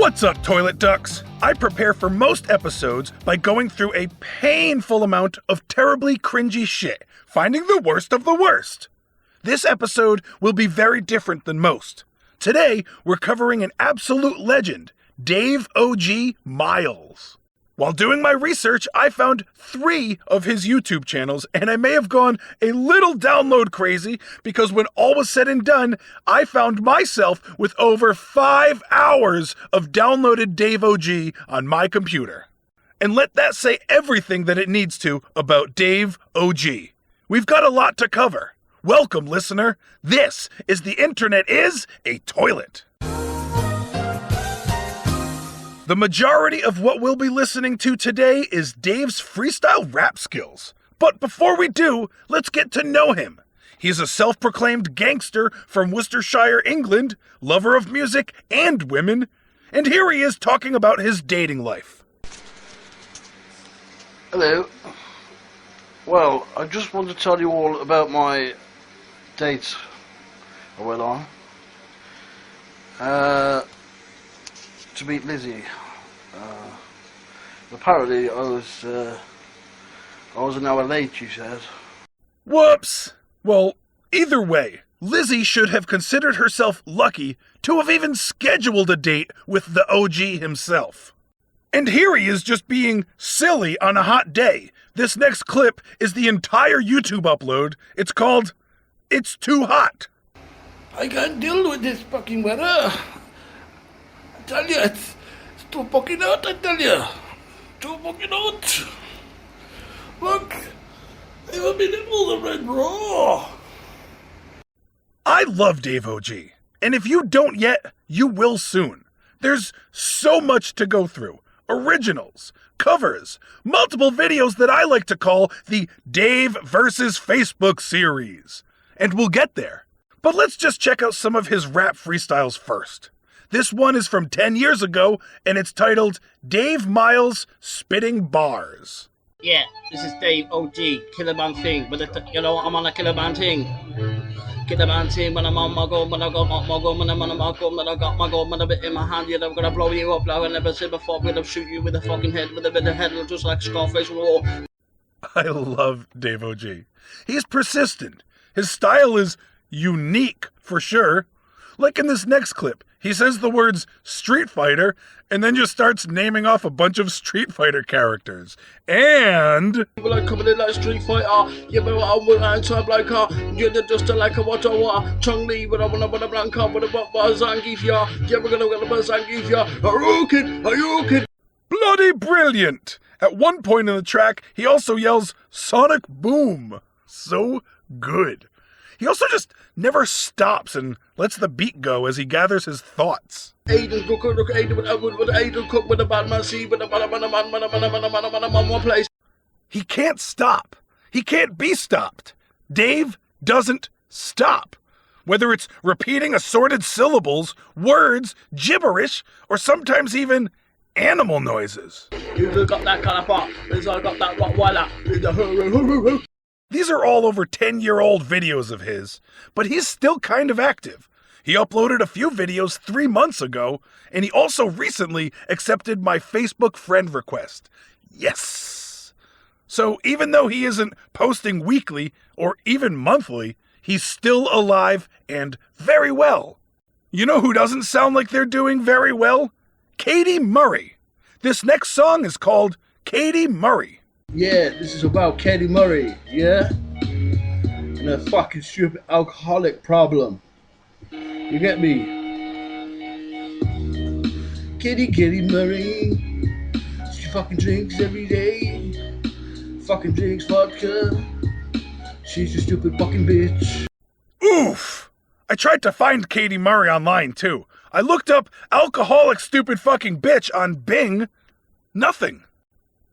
What's up, toilet ducks? I prepare for most episodes by going through a painful amount of terribly cringy shit, finding the worst of the worst. This episode will be very different than most. Today, we're covering an absolute legend, Dave O.G. Miles. While doing my research, I found 3 of his YouTube channels, and I may have gone a little download crazy because when all was said and done, I found myself with over 5 hours of downloaded Dave O.G. on my computer. And let that say everything that it needs to about Dave O.G. We've got a lot to cover. Welcome, listener. This is The Internet is a Toilet. The majority of what we'll be listening to today is Dave's freestyle rap skills. But before we do, let's get to know him. He's a self-proclaimed gangster from Worcestershire, England, lover of music and women, and here he is talking about his dating life. Hello. Well, I just want to tell you all about my date I went on. To meet Lizzie. Apparently I was an hour late, she said. Whoops! Well, either way, Lizzie should have considered herself lucky to have even scheduled a date with the OG himself. And here he is just being silly on a hot day. This next clip is the entire YouTube upload. It's called, It's Too Hot. I can't deal with this fucking weather. I tell you, it's too fucking hot, I tell you. Too fucking hot. Look, I'm in the middle of the red raw. I love Dave OG, and if you don't yet, you will soon. There's so much to go through. Originals, covers, multiple videos that I like to call the Dave versus Facebook series. And we'll get there. But let's just check out some of his rap freestyles first. This one is from 10 years ago, and it's titled Dave Miles Spitting Bars. Yeah, this is Dave O.G. Killerman thing, but I'm on a Killerman thing. Killerman thing, when I'm on my go, when I got my go, when I'm on my go, when I got my go, when I'm in my hand, I'm gonna blow you up like I never said before. I'm gonna shoot you with a fucking head, with a bit of head, just like Scarface Raw. I love Dave OG. He's persistent. His style is unique, for sure. Like in this next clip, he says the words Street Fighter and then just starts naming off a bunch of Street Fighter characters. And People are coming in like Street Fighter. Yeah, but I'm with a type like her. You're just like a water. Chung Lee, but I want a blanca, but a Zangief, yeah. Yeah, we're gonna get a Zangief, yeah. Are you okay? bloody brilliant! At one point in the track, he also yells Sonic Boom. So good. He also just never stops and lets the beat go as he gathers his thoughts. Aiden Cook, look, Aiden Cook with a bad man, see, with a man, one place. He can't stop. He can't be stopped. Dave doesn't stop. Whether it's repeating assorted syllables, words, gibberish, or sometimes even animal noises. You got that kind of part. I got that Rottweiler. These are all over 10-year-old videos of his, but he's still kind of active. He uploaded a few videos 3 months ago, and he also recently accepted my Facebook friend request. Yes! So even though he isn't posting weekly or even monthly, he's still alive and very well. You know who doesn't sound like they're doing very well? Katie Murray. This next song is called Katie Murray. Yeah, this is about Katie Murray, yeah? And a fucking stupid alcoholic problem. You get me? Katie Murray. She fucking drinks every day. Fucking drinks vodka. She's a stupid fucking bitch. Oof! I tried to find Katie Murray online too. I looked up alcoholic stupid fucking bitch on Bing. Nothing.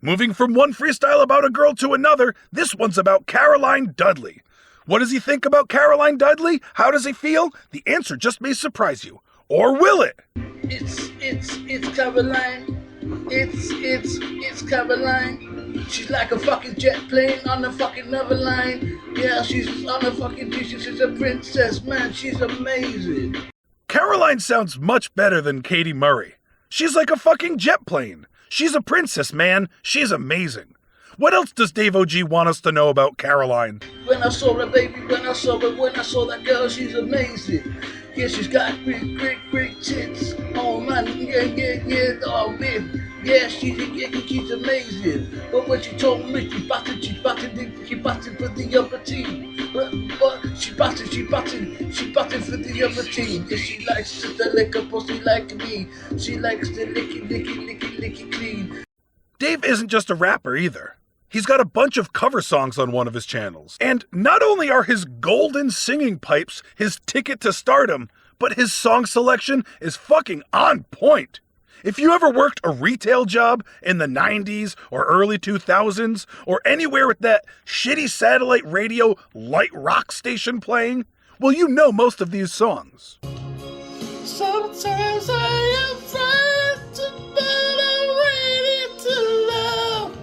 Moving from one freestyle about a girl to another, this one's about Caroline Dudley. What does he think about Caroline Dudley? How does he feel? The answer just may surprise you. Or will it? It's Caroline. It's Caroline. She's like a fucking jet plane on a fucking other line. Yeah, she's on a fucking beach. She's a princess, man. She's amazing. Caroline sounds much better than Katie Murray. She's like a fucking jet plane. She's a princess, man. She's amazing. What else does Dave OG want us to know about Caroline? When I saw that baby, when I saw that girl, she's amazing. Yeah, she's got great tits. Oh man, yeah, oh man. Yeah, she's amazing. But when she told me she batted for the other team. But she batted for the other team. Yeah, she likes to lick a pussy like me. She likes to licky clean. Dave isn't just a rapper either. He's got a bunch of cover songs on one of his channels. And not only are his golden singing pipes his ticket to stardom, but his song selection is fucking on point. If you ever worked a retail job in the 90s or early 2000s, or anywhere with that shitty satellite radio light rock station playing, well, you know most of these songs. Sometimes I am frightened, but I'm ready to love.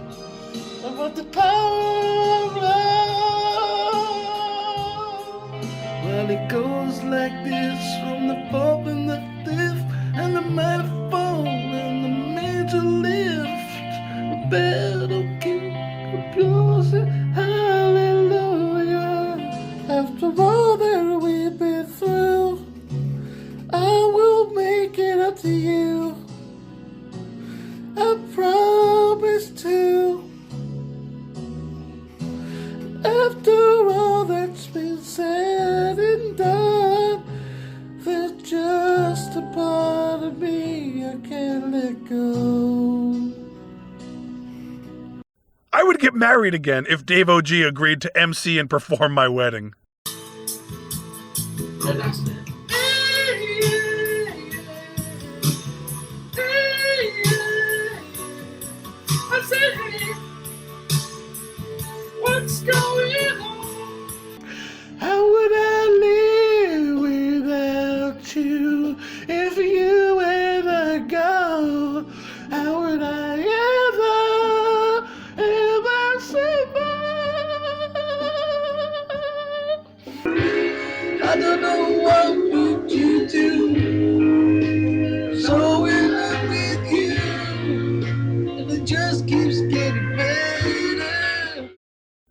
About the power of love. Well, it goes like this, from the fourth and the fifth, and the manifold and the major lift. The battle keep applause, hallelujah. After all that we've been through, I will make it up to you. I promise to. After all that's been said and done, there's just a part of me I can't let go. I would get married again if Dave OG agreed to MC and perform my wedding. What's going on? How would I live without you if you ever go? How would I ever survive? I don't know what would you do. So in love with you, and it just keeps getting better.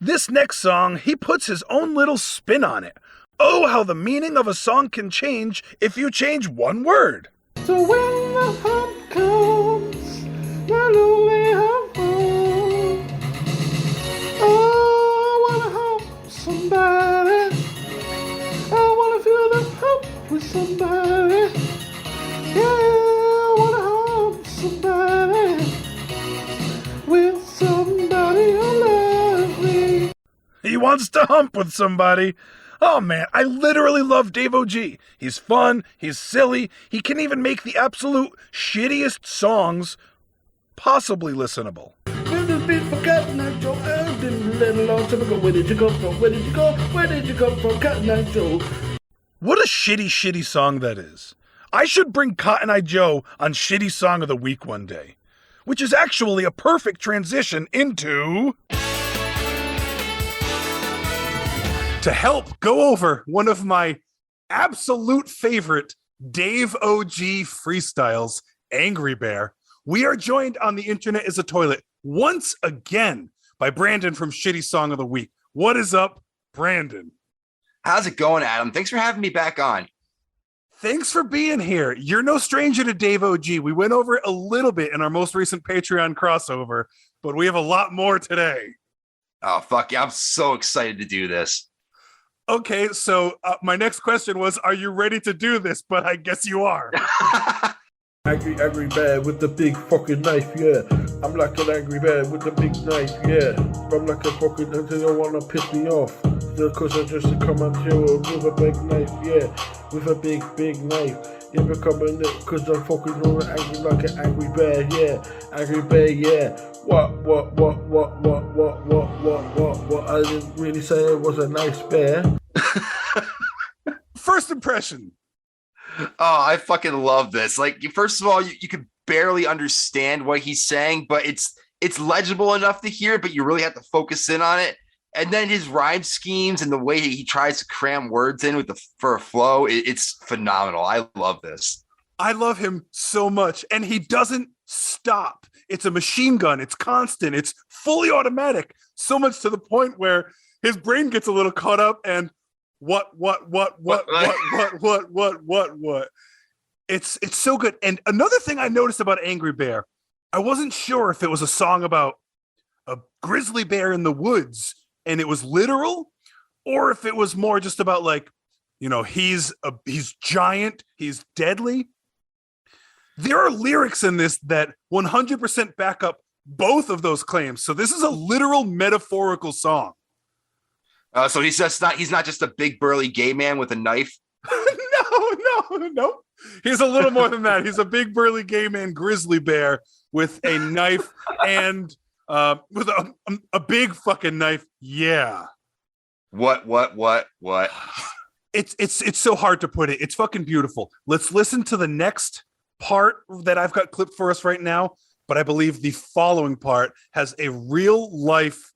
This next song, he puts his own little spin on it. Oh, how the meaning of a song can change if you change one word. So when the hump comes, not only hump home. Oh, I wanna hump somebody. I wanna feel the hump with somebody. Yeah, I wanna hump somebody. With somebody who loves me. He wants to hump with somebody. Oh man, I literally love Dave OG. He's fun, he's silly, he can even make the absolute shittiest songs possibly listenable. Where did be forgotten that Joe? I didn't let a long time ago. Where did you go from? Where did you go? Where did you come from? Cotton Eye Joe. What a shitty song that is. I should bring Cotton Eye Joe on Shitty Song of the Week one day, which is actually a perfect transition into... To help go over one of my absolute favorite Dave OG freestyles, Angry Bear, we are joined on The Internet is a Toilet once again by Branden from Shitty Song of the Week. What is up, Branden? How's it going, Adam? Thanks for having me back on. Thanks for being here. You're no stranger to Dave OG. We went over it a little bit in our most recent Patreon crossover, but we have a lot more today. Oh, fuck yeah. I'm so excited to do this. Okay, so my next question was, are you ready to do this? But I guess you are. Angry bear with the big fucking knife, yeah. I'm like an angry bear with the big knife, yeah. I'm like a fucking, they don't wanna piss me off. Because I just come and chill with a big knife, yeah. With a big knife. Yeah, becoming it, because I'm fucking all angry like an angry bear, yeah. Angry bear, yeah. What? I didn't really say it was a nice bear. First impression. Oh, I fucking love this. Like, first of all, you could barely understand what he's saying, but it's legible enough to hear, but you really have to focus in on it. And then his rhyme schemes and the way he tries to cram words in for a flow, it's phenomenal. I love this. I love him so much, and he doesn't stop. It's a machine gun. It's constant. It's fully automatic. So much to the point where his brain gets a little caught up and what. It's so good. And another thing I noticed about Angry Bear, I wasn't sure if it was a song about a grizzly bear in the woods and it was literal, or if it was more just about like, you know, he's giant, he's deadly. There are lyrics in this that 100% back up both of those claims. So this is a literal metaphorical song. So he's not just a big burly gay man with a knife. No. He's a little more than that. He's a big burly gay man grizzly bear with a knife and with a big fucking knife. Yeah. What? It's so hard to put it. It's fucking beautiful. Let's listen to the next part that I've got clipped for us right now, but I believe the following part has a real life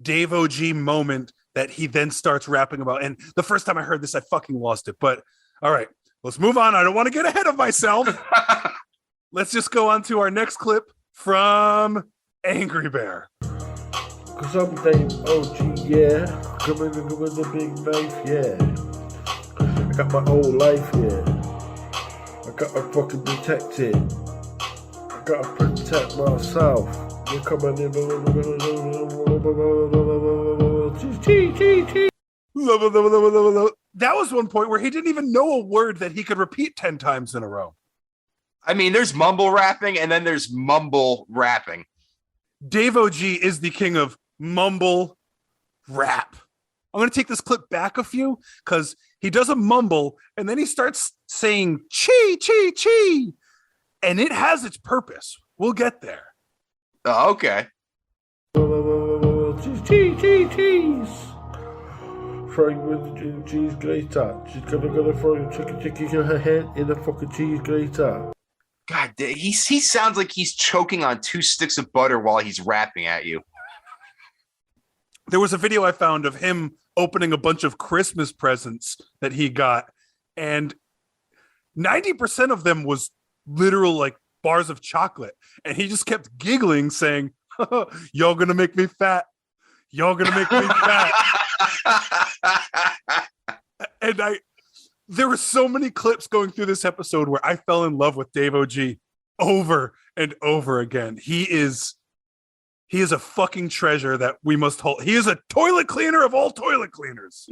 Dave OG moment that he then starts rapping about. And the first time I heard this, I fucking lost it. But all right, let's move on. I don't want to get ahead of myself. Let's just go on to our next clip from Angry Bear. Cause I'm Dave OG, yeah. Coming in with a big knife, yeah. I got my whole life, yeah. I gotta fucking protect it. I gotta protect myself. You're coming in. That was one point where he didn't even know a word that he could repeat 10 times in a row. I mean, there's mumble rapping and then there's mumble rapping. Dave OG is the king of mumble rap. I'm going to take this clip back a few because he does a mumble and then he starts saying chi, chi, chi. And it has its purpose. We'll get there. Oh, okay. Cheese. Frying with the cheese grater. She's gonna throw chicken her head in the fucking cheese grater. God, he sounds like he's choking on 2 sticks of butter while he's rapping at you. There was a video I found of him opening a bunch of Christmas presents that he got, and 90% of them was literal like bars of chocolate, and he just kept giggling, saying, "Y'all gonna make me fat. Y'all gonna make me fat." And there were so many clips going through this episode where I fell in love with Dave OG over and over again. He is a fucking treasure that we must hold. He is a toilet cleaner of all toilet cleaners.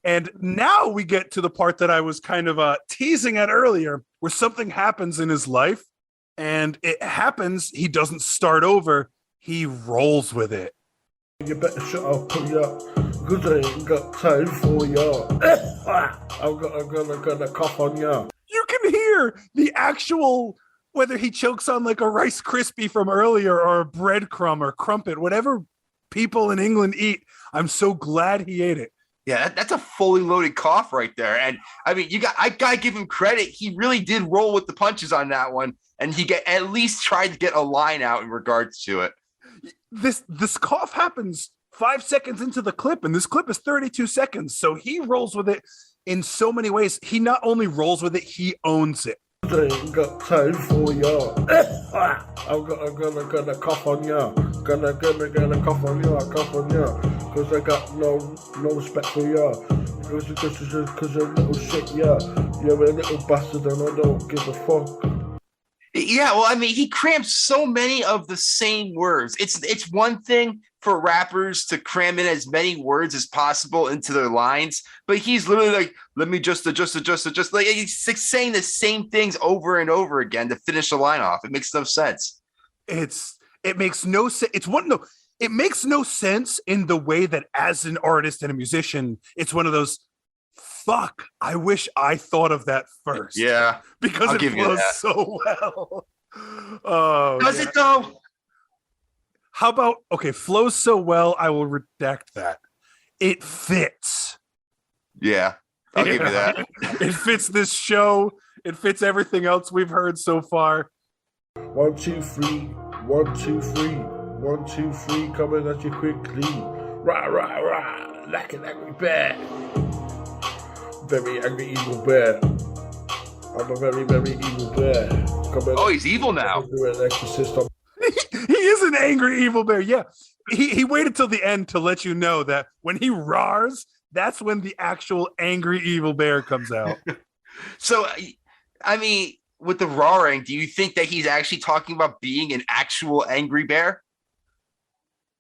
And now we get to the part that I was kind of teasing at earlier, where something happens in his life, and it happens, he doesn't start over, he rolls with it. You better shut up, ya, because I ain't got time for ya. I'm gonna cough on ya. You can hear the actual, whether he chokes on like a Rice Krispie from earlier or a breadcrumb or crumpet, whatever people in England eat. I'm so glad he ate it. Yeah, that's a fully loaded cough right there. And I mean, I gotta give him credit. He really did roll with the punches on that one, and he at least tried to get a line out in regards to it. This cough happens 5 seconds into the clip, and this clip is 32 seconds. So he rolls with it in so many ways. He not only rolls with it, he owns it. I ain't got time for ya. I'm gonna cough on ya. Gonna cough on ya. Cause I got no respect for ya. Cause you're a little shit, yeah. You're a little bastard and I don't give a fuck. Yeah, well, I mean, he cramps so many of the same words. It's one thing for rappers to cram in as many words as possible into their lines, but he's literally like, let me just adjust. Like he's saying the same things over and over again to finish the line off. It makes no sense. It makes no sense. It makes no sense in the way that as an artist and a musician, it's one of those, fuck, I wish I thought of that first. Yeah. Because I'll it flows so well. Oh, does it though? How about, okay, flows so well, I will redact that. It fits. Yeah, I'll give you that. It fits this show. It fits everything else we've heard so far. 1, 2, 3. 1, 2, 3. 1, 2, 3. Coming at you quickly. Rah, rah, rah. Like an angry bear. Very angry evil bear. I'm a very, very evil bear. Oh, he's evil now. Do an exorcist on He is an angry evil bear. Yeah. He waited till the end to let you know that when he roars, that's when the actual angry evil bear comes out. So, I mean, with the roaring, do you think that he's actually talking about being an actual angry bear?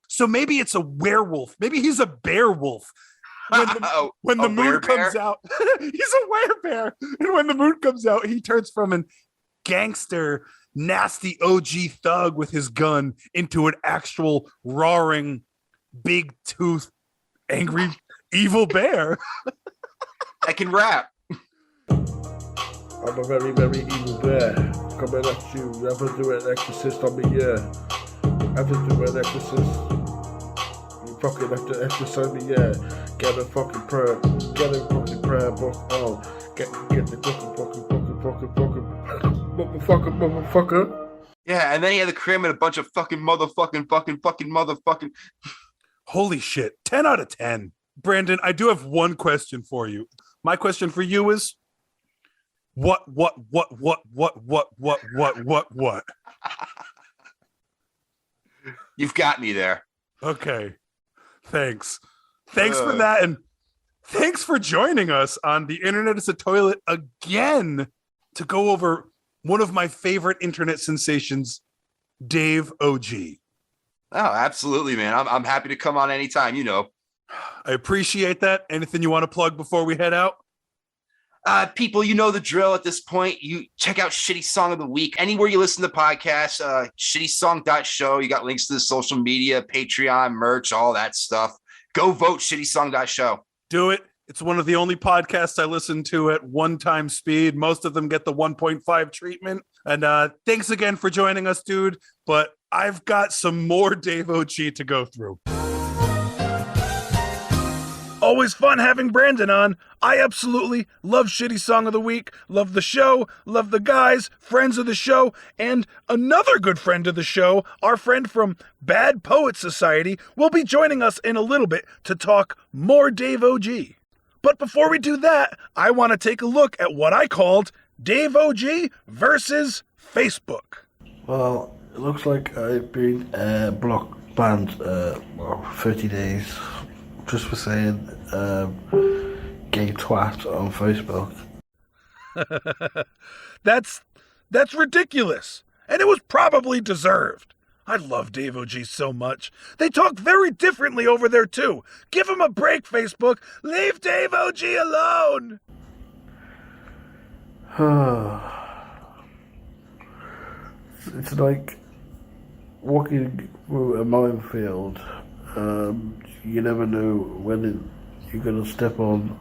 So maybe it's a werewolf. Maybe he's a bear wolf. When the moon comes out, he's a werebear. And when the moon comes out, he turns from an gangster, nasty OG thug with his gun into an actual roaring, big tooth, angry, evil bear. That can rap. I'm a very, very evil bear. Coming at you. Have to do an exorcist on me, yeah. Have to do an exorcist. You fucking have to exorcise me, yeah. Get a fucking prayer. Get a fucking prayer book. Oh, get the motherfucker. Yeah, and then he had to cram in a bunch of fucking motherfucking. Holy shit. 10 out of 10. Branden, I do have one question for you. My question for you is what? You've got me there. Okay. Thanks for that. And thanks for joining us on The Internet is a Toilet again to go over one of my favorite internet sensations, Dave OG. Oh, absolutely, man. I'm happy to come on anytime, you know. I appreciate that. Anything you want to plug before we head out? People, you know the drill at this point. You check out Shitty Song of the Week. Anywhere you listen to podcasts, shittysong.show. You got links to the social media, Patreon, merch, all that stuff. Go vote shittysong.show. Do it. It's one of the only podcasts I listen to at 1x speed. Most of them get the 1.5 treatment. And thanks again for joining us, dude. But I've got some more Dave OG to go through. Always fun having Branden on. I absolutely love Shitty Song of the Week, love the show, love the guys, friends of the show, and another good friend of the show, our friend from Bad Poet Society, will be joining us in a little bit to talk more Dave OG. But before we do that, I want to take a look at what I called Dave OG versus Facebook. Well, it looks like I've been banned 30 days just for saying gay twat on Facebook. That's ridiculous. And it was probably deserved. I love Dave OG so much. They talk very differently over there too. Give him a break, Facebook. Leave Dave OG alone. It's like walking through a minefield. You never know when you're going to step on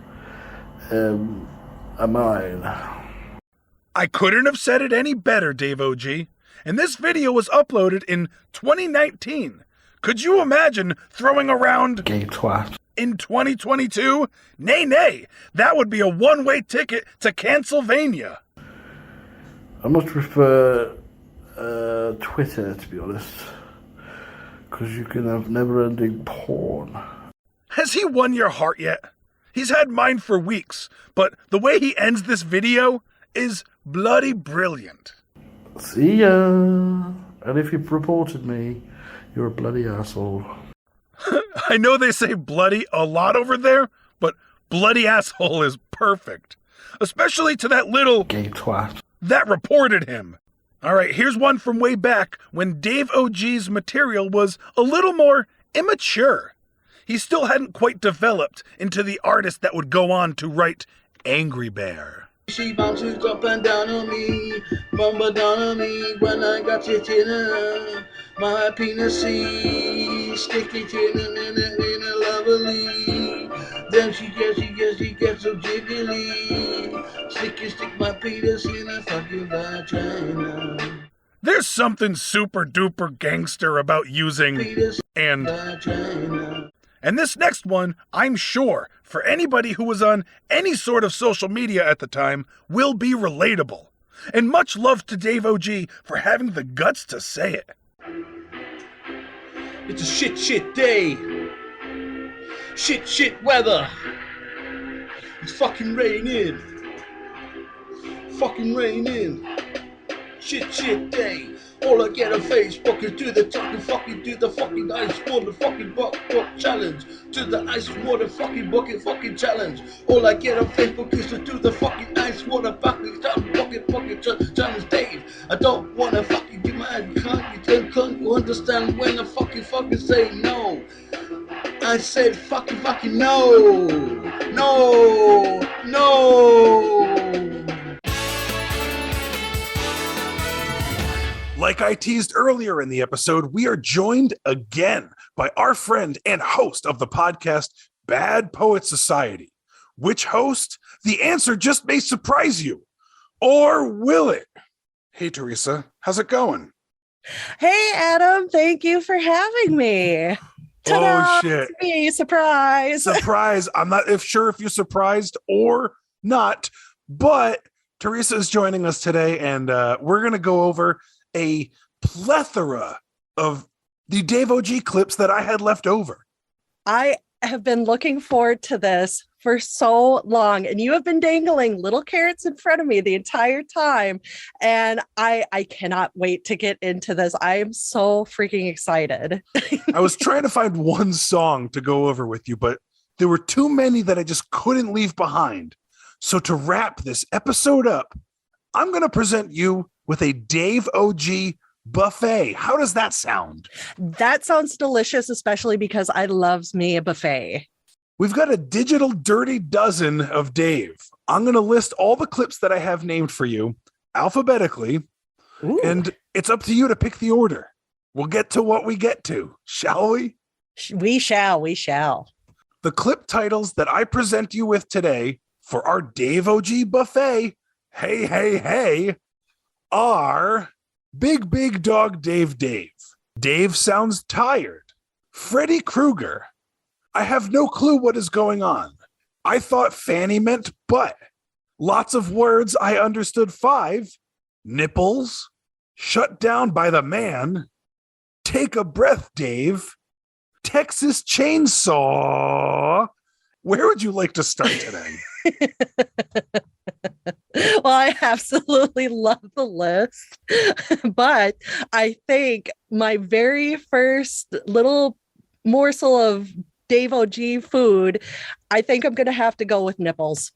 a mine. I couldn't have said it any better, Dave OG. And this video was uploaded in 2019. Could you imagine throwing around gay twat in 2022? Nay. That would be a one-way ticket to Pennsylvania. I much prefer Twitter, to be honest. Because you can have never-ending porn. Has he won your heart yet? He's had mine for weeks, but the way he ends this video is bloody brilliant. See ya! And if you've reported me, you're a bloody asshole. I know they say bloody a lot over there, but bloody asshole is perfect. Especially to that little gay twat that reported him. Alright, here's one from way back when Dave OG's material was a little more immature. He still hadn't quite developed into the artist that would go on to write Angry Bear. She bounces up and down on me, mama down on me when I got it in her. My penis, stick it in a lovely. Then she gets so jiggly. Stick my penis in a fucking vagina. There's something super duper gangster about using and vagina. And this next one, I'm sure, for anybody who was on any sort of social media at the time, will be relatable. And much love to Dave OG for having the guts to say it. It's a shit day. Shit weather. It's fucking raining. fucking raining. Shit day. All I get on Facebook is do the fucking ice water fucking bucket challenge. Do the ice water fucking bucket challenge. All I get on Facebook is to do the fucking ice water bucket challenge, Dave. I don't wanna fucking get mad. Can't you understand when I fucking say no? I said fucking no. Like I teased earlier in the episode, we are joined again by our friend and host of the podcast, Bad Poet Society. Which host? The answer just may surprise you. Or will it? Hey, Teresa, how's it going? Hey, Adam, thank you for having me. Ta-da! Oh, shit. It's me, surprise. Surprise. I'm not sure if you're surprised or not, but Teresa is joining us today, and we're going to go over a plethora of the Dave OG clips that I had left over. I have been looking forward to this for so long, and you have been dangling little carrots in front of me the entire time, and I cannot wait to get into this. I am so freaking excited. I was trying to find one song to go over with you, but there were too many that I just couldn't leave behind. So to wrap this episode up, I'm going to present you with a Dave OG buffet. How does that sound? That sounds delicious, especially because I loves me a buffet. We've got a digital dirty dozen of Dave. I'm going to list all the clips that I have named for you alphabetically, Ooh. and it's up to you to pick the order. We'll get to what we get to, shall we? We shall. The clip titles that I present you with today for our Dave OG buffet, hey, are Big Dog Dave. Dave sounds tired. Freddy Krueger. I have no clue what is going on. I thought Fanny meant butt. Lots of words I understood 5. Nipples. Shut down by the man. Take a breath, Dave. Texas Chainsaw. Where would you like to start today? Well, I absolutely love the list, but I think my very first little morsel of Dave OG food, I think I'm going to have to go with nipples.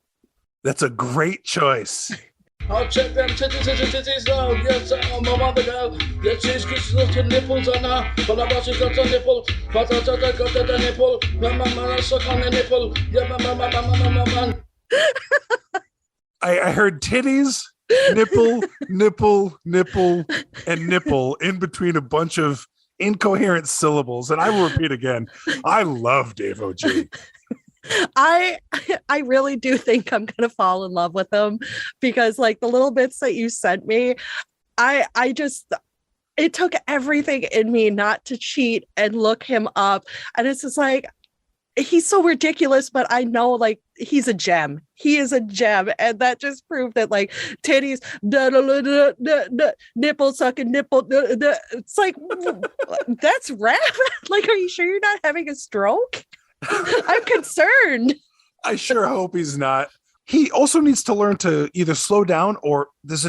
That's a great choice. I'll check them titties now. Yes, I'm a mother girl. Yes, she's got the nipples on her. But I watch got the nipple. But I got the nipple. Man, suck on the nipple. Yeah, man. I heard titties, nipple, and nipple in between a bunch of incoherent syllables. And I will repeat again, I love Dave OG. I really do think I'm going to fall in love with him because like the little bits that you sent me, it took everything in me not to cheat and look him up. And it's just like, he's so ridiculous, but I know like he's a gem. He is a gem. And that just proved that like titties, nipple sucking, nipple. It's like, that's rap. Like, are you sure you're not having a stroke? I'm concerned. I sure hope he's not. He also needs to learn to either slow down or there's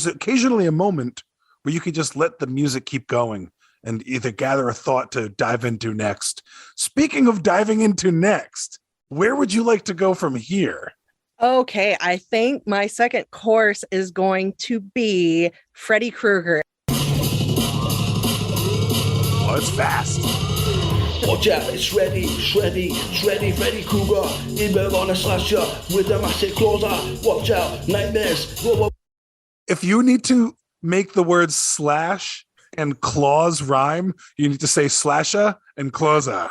occasionally a moment where you can just let the music keep going and either gather a thought to dive into next. Speaking of diving into next, where would you like to go from here? Okay, I think my second course is going to be Freddy Krueger. Oh, it's fast. Watch out, it's Freddy Krueger. He will gonna slash you with a massive claws. Watch out, nightmares. If you need to make the words slash and claws rhyme, you need to say slasha and clawsa.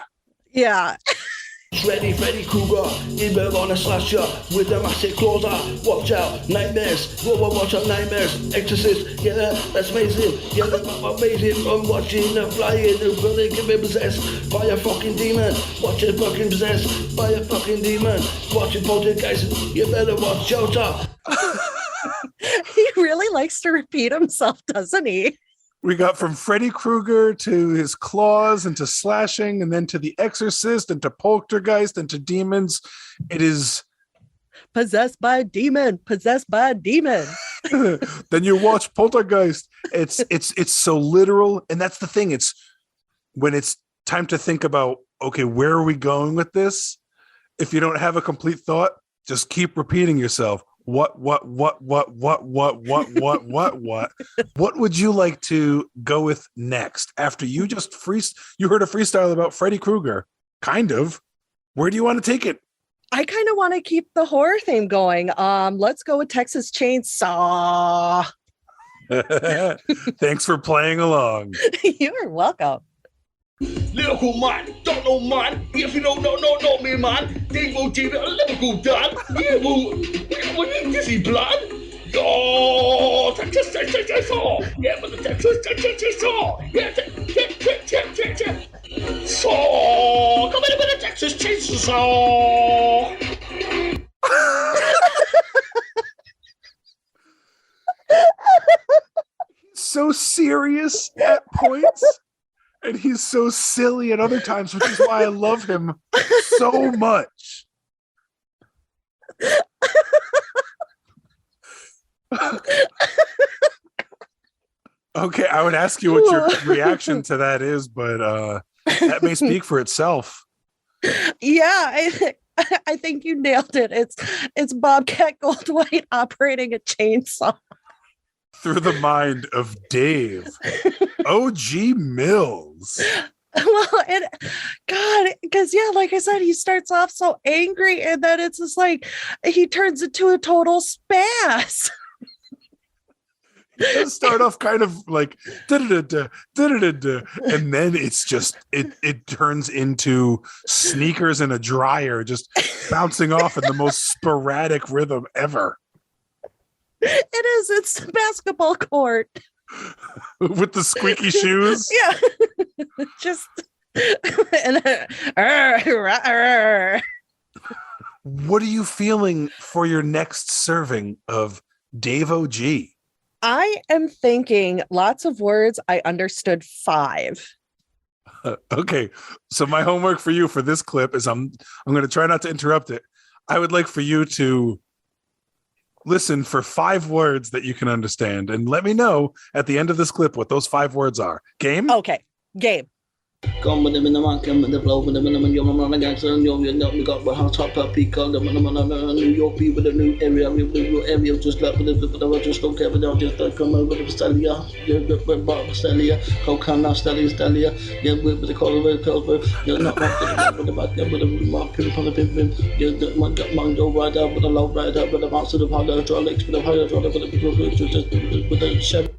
Yeah. Freddy Krueger, he will gonna slash you with a massive claws. Watch out, nightmares. Watch out, nightmares. Exorcist, yeah, that's amazing. Yeah, that's amazing. I'm watching them flying. They're gonna get me possessed by a fucking demon. Watch it fucking possessed by a fucking demon. Watch it poltergeist. You better watch Jota. He really likes to repeat himself, doesn't he? We got from Freddy Krueger to his claws and to slashing and then to the Exorcist and to poltergeist and to demons. It is Possessed by a demon. Possessed by a demon. Then you watch Poltergeist. It's so literal, and that's the thing. It's when it's time to think about, okay, where are we going with this? If you don't have a complete thought, just keep repeating yourself. What? What would you like to go with next? After you just you heard a freestyle about Freddy Krueger, kind of. Where do you want to take it? I kind of want to keep the horror theme going. Let's go with Texas Chainsaw. Thanks for playing along. You're welcome. Lyrical man, don't know man. If you don't know me, man. They will give it a lyrical done. Yeah, well, you dizzy blood. Oh, Texas Chainsaw. Yeah, but the Texas Chainsaw. Yeah. So, come in with the Texas Chainsaw. So serious at points, and he's so silly at other times, which is why I love him so much. Okay, I would ask you what your reaction to that is, but that may speak for itself. Yeah, I think you nailed it. It's Bobcat Goldthwait operating a chainsaw through the mind of Dave O.G. Mills. Well, and God, because yeah, like I said, he starts off so angry, and then it's just like he turns into a total spaz. It does start off kind of like da-da-da-da, da-da-da-da, and then it's just it turns into sneakers and a dryer just bouncing off in the most sporadic rhythm ever. It's the basketball court with the squeaky shoes. Yeah. Just and what are you feeling for your next serving of Dave OG? I am thinking lots of words. I understood 5. Okay, so my homework for you for this clip is I'm going to try not to interrupt it. I would like for you to listen for 5 words that you can understand, and let me know at the end of this clip what those 5 words are. Game? Okay, game. Come with them in the man, come with the blow with them in the man, you're a gangster, and you're not me got, but how top up, peak on them, and New York people, the new area, just like with the just don't care, but they'll just come over with the Stelia, the Bob Stelia, Cocan, Stelia, yeah, with the color, you're not with the back, with the mark, on the pin, you're the Mondo right up with the low right up with the mouse of the hydraulics, with the hydraulic, with the chef.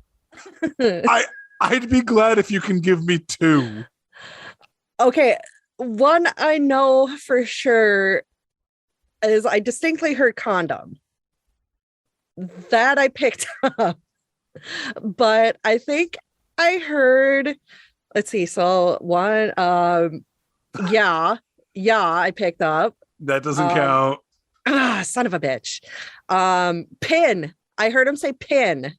I'd be glad if you can give me 2. Okay, one I know for sure is I distinctly heard condom. That I picked up. But I think I heard, let's see, so one, yeah, I picked up. That doesn't count. Son of a bitch. Pin. I heard him say pin.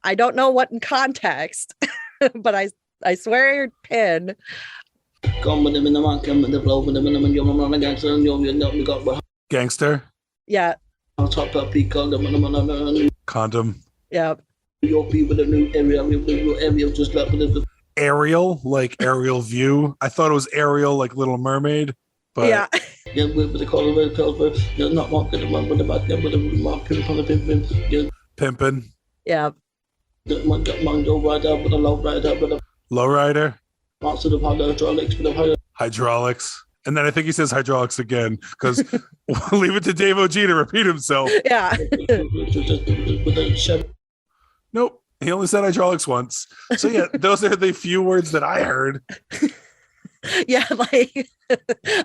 I don't know what in context, but I swear I heard pin. Come with them in the man, come with the blow with them in the man, you're a gangster, and you're not me got, but Gangster? Yeah. I'll top up, peak on them, Condom? Yep. Your people, the new area, just like with the Ariel, like aerial view. I thought it was Ariel, like Little Mermaid, but yeah. Yeah, with the color, you're not walking the one with the back, with the mark, pimp on the pimp, pimping. Yeah. Mondo right up with a low right up with a lowrider. Lots of the hydraulics with a hydraulics. And then I think he says hydraulics again because we'll leave it to Dave OG to repeat himself. Yeah. Nope. He only said hydraulics once. So yeah, those are the few words that I heard. Yeah, like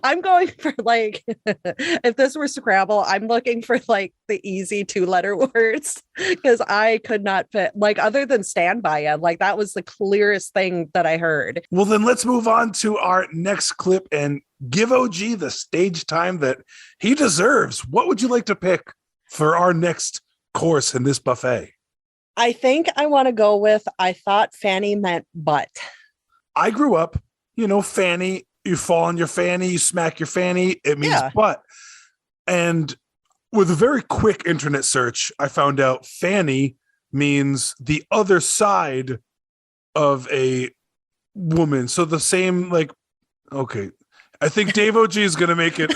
I'm going for like if this were Scrabble, I'm looking for like the easy 2-letter words because I could not fit like other than stand by you. Like that was the clearest thing that I heard. Well, then let's move on to our next clip and give OG the stage time that he deserves. What would you like to pick for our next course in this buffet? I think I want to go with I thought fanny meant butt. I grew up, fanny, you fall on your fanny, you smack your fanny, it means butt. And with a very quick internet search, I found out fanny means the other side of a woman. So the same, like, okay. I think Dave OG is going to make it.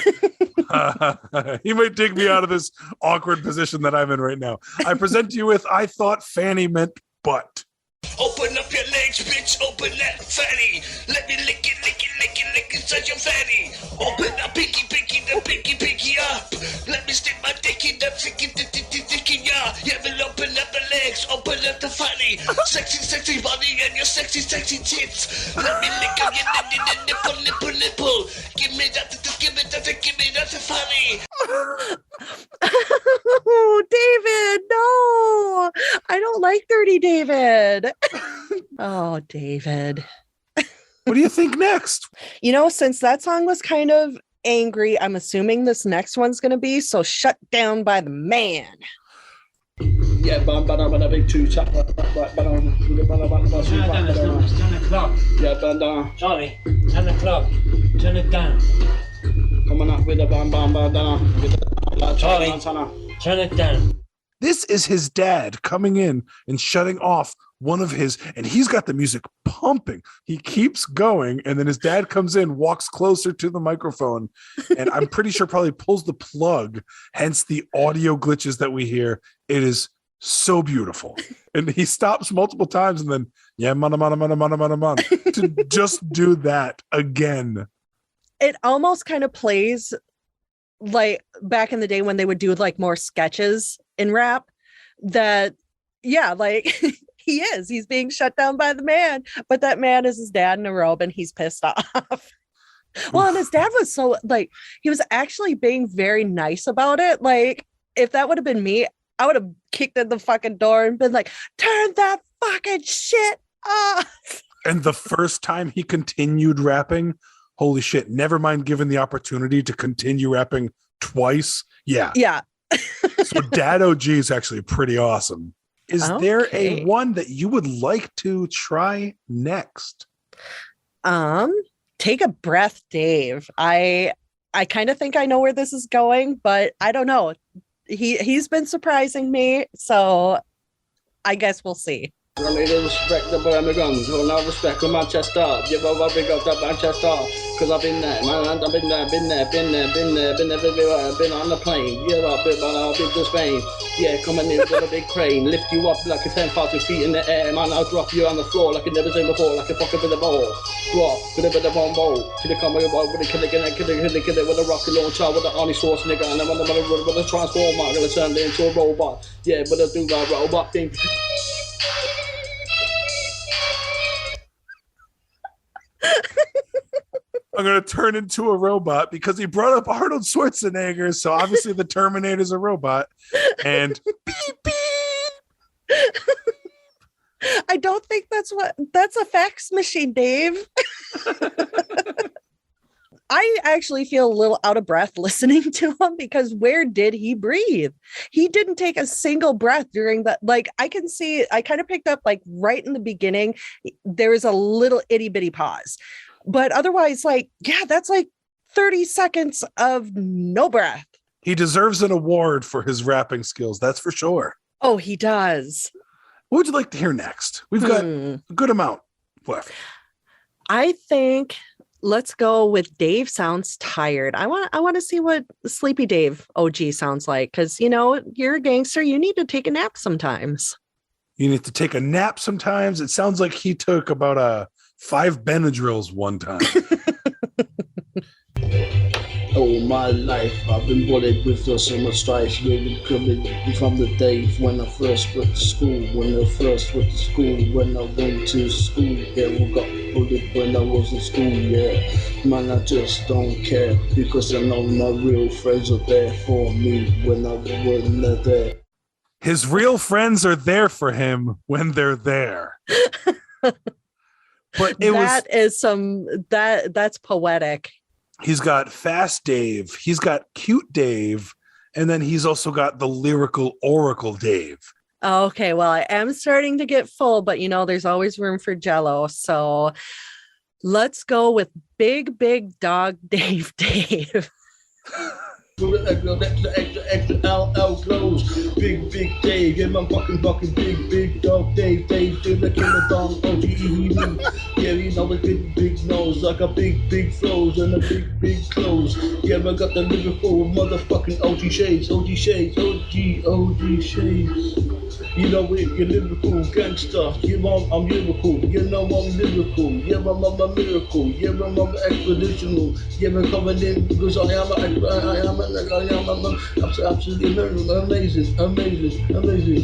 He might take me out of this awkward position that I'm in right now. I present to you with, I thought fanny meant butt. Open up your legs, bitch, open that fanny. Let me lick it, lick it, lick it, lick it, such your fanny. Open the pinky, the pinky up. Let me stick my dick in the dicky, yeah. Yeah, well, open up the legs, open up the fanny. Sexy body and your sexy tits. Let me lick up your nipple. Give me that fanny. Oh, David, no. I don't like Dirty David. Oh, David. What do you think next? You know, since that song was kind of angry, I'm assuming this next one's going to be So Shut Down by the Man. Yeah, but a big two chat. Turn the clock. Yeah, but Charlie, turn the clock. Turn it down. Coming up with a bam. Charlie, turn it down. This is his dad coming in and shutting off one of his, and he's got the music pumping. He keeps going, and then his dad comes in, walks closer to the microphone, and I'm pretty sure probably pulls the plug, hence the audio glitches that we hear. It is so beautiful. And he stops multiple times and then, yeah, mana, to just do that again. It almost kind of plays like back in the day when they would do like more sketches in rap that, yeah, like he's being shut down by the man, but that man is his dad in a robe and he's pissed off. Well, and his dad was so like, he was actually being very nice about it. Like if that would have been me, I would have kicked in the fucking door and been like, turn that fucking shit off. And the first time he continued rapping, holy shit, never mind given the opportunity to continue rapping twice. Yeah. So Dad OG is actually pretty awesome. Is there a one that you would like to try next? Take a breath, Dave. I kind of think I know where this is going, but I don't know. He's been surprising me, so I guess we'll see. I need to respect the Birmingham, so now respect to Manchester. Give over big up to Manchester, cause I've been there, man. I've been there everywhere. Been on the plane, yeah, I've been to Spain. Yeah, coming in with a big crane, lift you up like a 10,000 feet in the air, man. I'll drop you on the floor like I've never seen before, like a fucking bit of ball. Drop with a bit of bombo. Till they come with a kill it with a rocket launcher, with an Arnie sauce nigga, and I'm on the road with a transformer, gonna turn it into a robot. Yeah, but I do that robot thing. I'm going to turn into a robot because he brought up Arnold Schwarzenegger. So obviously the Terminator's a robot. And beep, beep. I don't think that's a fax machine, Dave. I actually feel a little out of breath listening to him because where did he breathe? He didn't take a single breath during that. Like I can see, I kind of picked up like right in the beginning, there was a little itty bitty pause. But otherwise, like, yeah, that's like 30 seconds of no breath. He deserves an award for his rapping skills. That's for sure. Oh, he does. What would you like to hear next? We've got a good amount left. I think let's go with Dave Sounds Tired. I want to see what Sleepy Dave OG sounds like. Because, you know, you're a gangster. You need to take a nap sometimes. You need to take a nap sometimes. It sounds like he took about 5 Benadryls one time. All my life I've been bullied with so much strife. Really coming from the day when I first went to school. When I went to school, yeah, we got bullied when I was in school, yeah. Man, I just don't care because I know my real friends are there for me when I wasn't there. His real friends are there for him when they're there. But that's poetic. He's got Fast Dave, he's got Cute Dave, and then he's also got the lyrical Oracle Dave. Okay, well, I am starting to get full, but you know, there's always room for Jello. So let's go with Big Dog Dave. Extra LL clothes. Big Dave, yeah, my fucking big dog Dave. Dave, do the killer dong, OGE. Yeah, you know the big nose, like a big flows and a big clothes. Yeah, I got the lyrical motherfucking OG shades, OG shades. You know it, you're lyrical gangster. Yeah, I'm lyrical. You know I'm lyrical. Yeah, I'm a miracle. Yeah, I'm expeditional. Yeah, I'm coming in because I am absolutely amazing.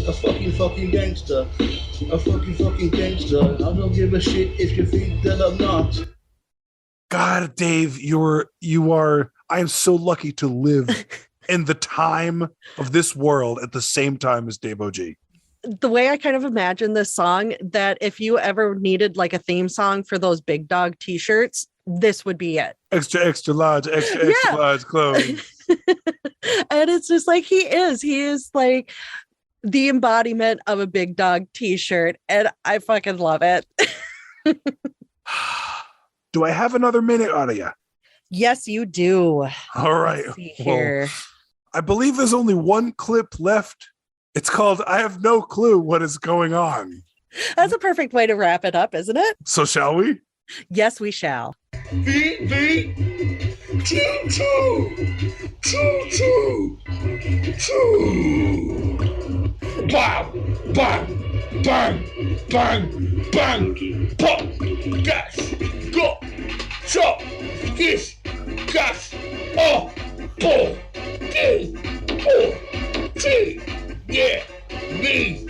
A fucking gangster. A fucking gangster. I don't give a shit if you think that I'm not. God, Dave, you are. I am so lucky to live in the time of this world at the same time as Dave OG. The way I kind of imagine this song, that if you ever needed like a theme song for those big dog t-shirts, this would be it. Extra large, extra large clothes. And it's just like he is like the embodiment of a big dog t-shirt, and I fucking love it. Do I have another minute out of you? Yes, you do. All right. Let's see here. Well, I believe there's only one clip left. It's called I Have No Clue What Is Going On. That's a perfect way to wrap it up, isn't it? So shall we? Yes, we shall. V, two. Bang, pop, gas, go, chop, kiss, gas, oh, pull, D, O, T, yeah, V.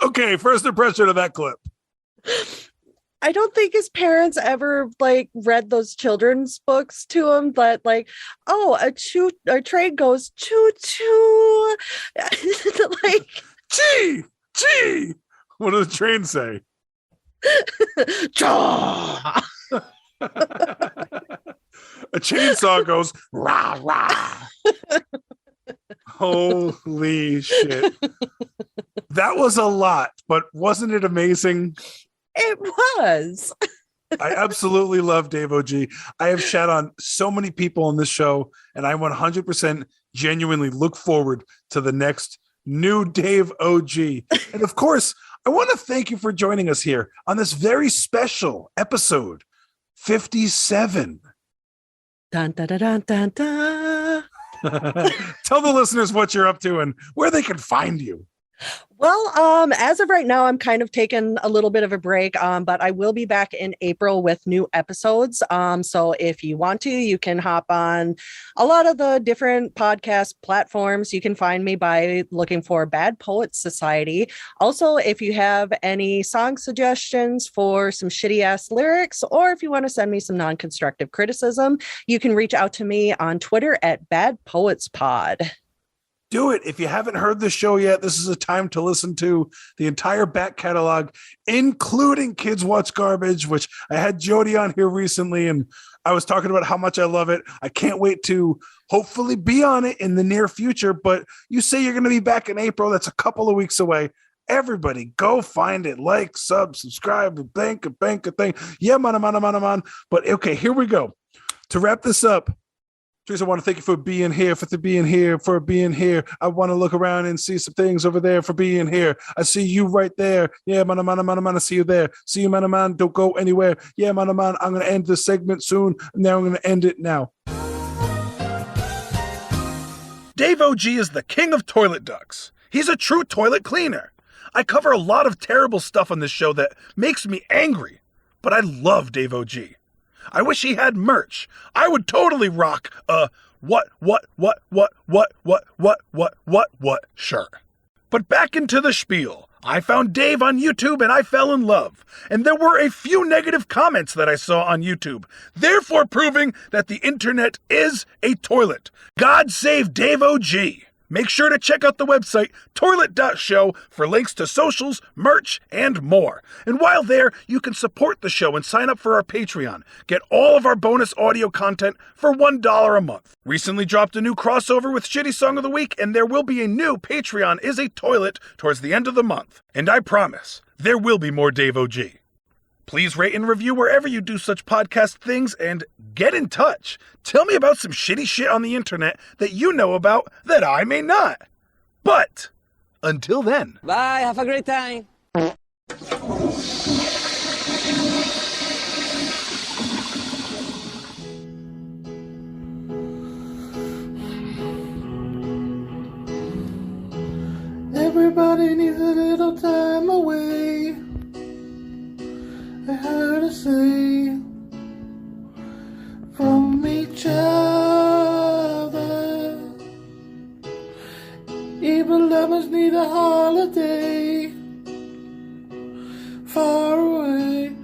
Okay, first impression of that clip. I don't think his parents ever like read those children's books to him, but like, oh, a train goes choo choo. Like, Gee. What does the train say? Chaw. A chainsaw goes rah rah. Holy shit. That was a lot, but wasn't it amazing? It was. I absolutely love Dave OG. I have shat on so many people on this show, and I 100% genuinely look forward to the next new Dave OG. And of course, I want to thank you for joining us here on this very special episode 57. Dun, dun, dun, dun, dun, dun. Tell the listeners what you're up to and where they can find you. Well, as of right now, I'm kind of taking a little bit of a break, but I will be back in April with new episodes. So if you want to, you can hop on a lot of the different podcast platforms. You can find me by looking for Bad Poets Society. Also, if you have any song suggestions for some shitty ass lyrics, or if you want to send me some non-constructive criticism, you can reach out to me on Twitter at Bad Poets Pod. Do it. If you haven't heard the show yet, this is a time to listen to the entire back catalog, including Kids Watch Garbage, which I had Jody on here recently, and I was talking about how much I love it. I can't wait to hopefully be on it in the near future, but you say you're going to be back in April. That's a couple of weeks away. Everybody go find it. Like, subscribe, bank a thing. Yeah, man. But okay, here we go. To wrap this up, Teresa, I want to thank you for being here, I want to look around and see some things over there for being here. I see you right there. Yeah, man, I see you there. See you, man. Don't go anywhere. Yeah, man. I'm going to end this segment soon. Now I'm going to end it now. Dave OG is the king of toilet ducks. He's a true toilet cleaner. I cover a lot of terrible stuff on this show that makes me angry, but I love Dave OG. I wish he had merch. I would totally rock a what shirt. But back into the spiel. I found Dave on YouTube and I fell in love. And there were a few negative comments that I saw on YouTube, therefore proving that the internet is a toilet. God save Dave OG. Make sure to check out the website toilet.show for links to socials, merch, and more. And while there, you can support the show and sign up for our Patreon. Get all of our bonus audio content for $1 a month. Recently dropped a new crossover with Shitty Song of the Week, and there will be a new Patreon is a Toilet towards the end of the month. And I promise, there will be more Dave OG. Please rate and review wherever you do such podcast things, and get in touch. Tell me about some shitty shit on the internet that you know about that I may not. But until then. Bye, have a great time. Everybody needs a little time away. I heard her say from each other. Even lovers need a holiday. Far away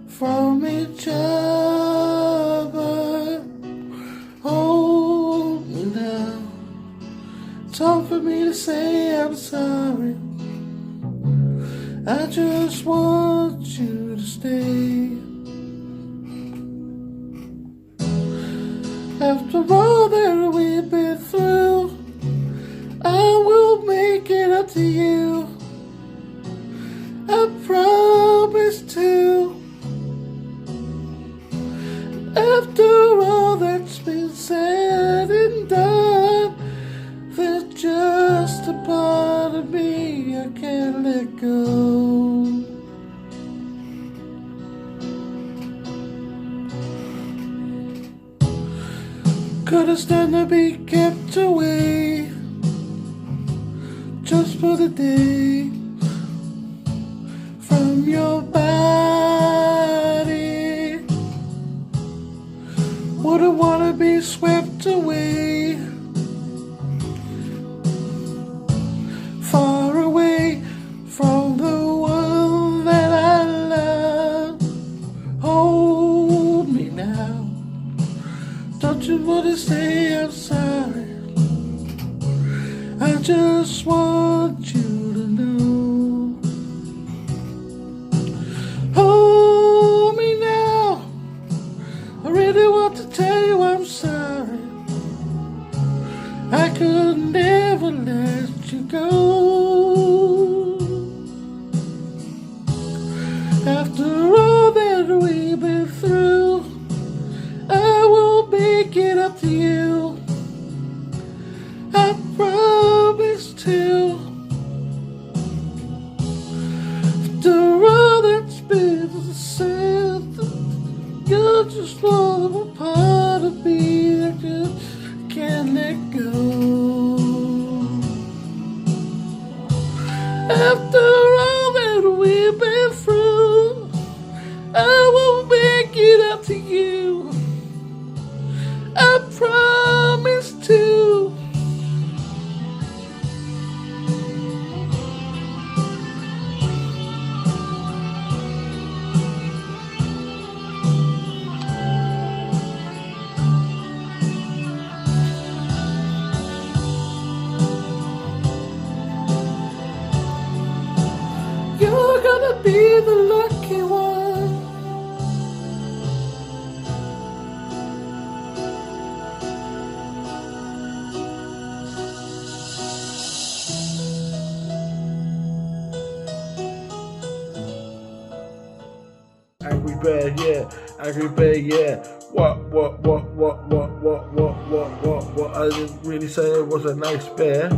from each other. Hold me now. It's hard for me to say I'm sorry. I just want you to stay. After all that we've been through, I will make it up to you. I promise to. After all that's been said and done, there's just a part of me I can't let go. Couldn't stand to be kept away just for the day from your body. Wouldn't wanna be swept away, far away from the one that I love. Hold me now. Don't you wanna say I'm sorry? I just want you to know. Hold me now. I really want to tell you I'm sorry. I could never let you go. After all that we've been through, I will make it up to you. I promise to. After all that's been said, you're just one of a part of me that just can't let go. After all that we've been through, I will make it up to you. I promise to. You're gonna be the lucky one. Angry Bear, yeah. Angry Bear, yeah. What? I didn't really say it was a nice bear.